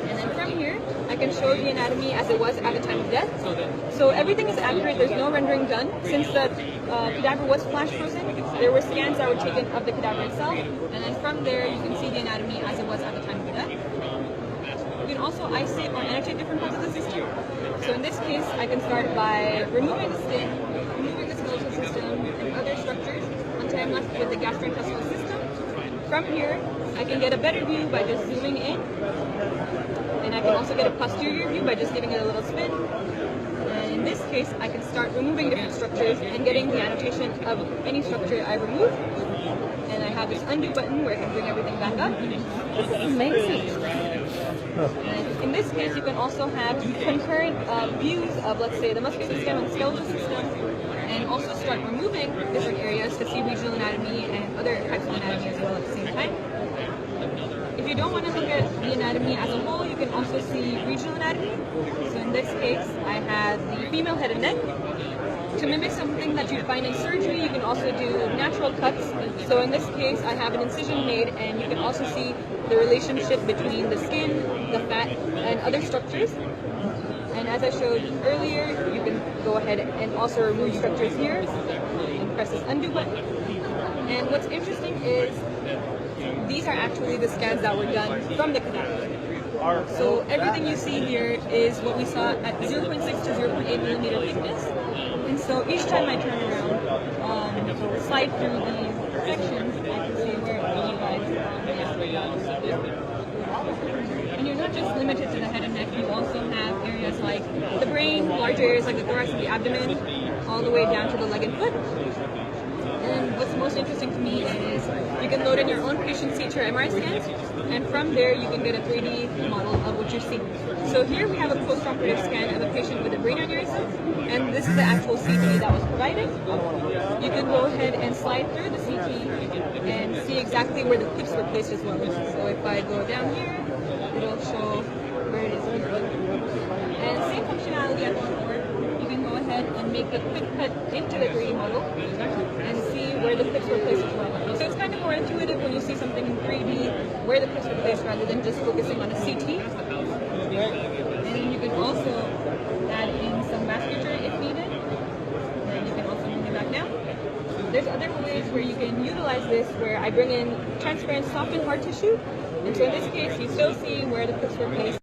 And then from here, I can show the anatomy as it was at the time of death. So everything is accurate. There's no rendering done. Since the cadaver was flash frozen, there were scans that were taken of the cadaver itself. And then from there, you can see the anatomy as it was at the time of death. You can also isolate or annotate different parts of the system. So in this case, I can start by removing the skin, removing the skeletal system and other structures until I'm left with the gastrointestinal system. From here, I can get a better view by just zooming in. And I can also get a posterior view by just giving it a little spin. And in this case, I can start removing different structures and getting the annotation of any structure I remove. And I have this undo button where I can bring everything back up. This is amazing. And in this case, you can also have concurrent views of, let's say, the muscular system and skeletal system, and also start removing different areas to see regional anatomy and other types of anatomy as well at the same time. If you don't want to look at the anatomy as a whole, you can also see regional anatomy. So in this case, I have the female head and neck. To mimic something that you find in surgery, you can also do natural cuts. So in this case, I have an incision made, and you can also see the relationship between the skin, the fat, and other structures. And as I showed earlier, you can go ahead and also remove structures here and press this undo button. And what's interesting is these are actually the scans that were done from the cadaver. So everything you see here is what we saw at 0.6 to 0.8 millimeter thickness. And so each time I turn around, slide through these sections, I can see where it goes. And you're not just limited to the head and neck, you also have areas like the brain, large areas like the thorax and the abdomen, all the way down to the leg and foot. And what's most interesting to me is you can load in your own patient's CT. or MRI. scans, and from there you can get a 3D model of what you're seeing. So here we have a post-operative scan of a patient with a brain aneurysm, and this is the actual CT. that was provided. You can go ahead and slide through the CT. and see exactly where the clips were placed as well. So if I go down here, it'll show where it is here. And same functionality as before. You can go ahead and make a quick cut into the 3D model and see where the clips were placed as well. So it's kind of more intuitive when you see something in 3D where the clips were placed rather than just focusing on a CT. And you can also add in some vasculature if needed. And you can also bring it back down. There's other ways where you can utilize this where I bring in transparent soft and hard tissue. And so in this case, you still see where the clips were placed.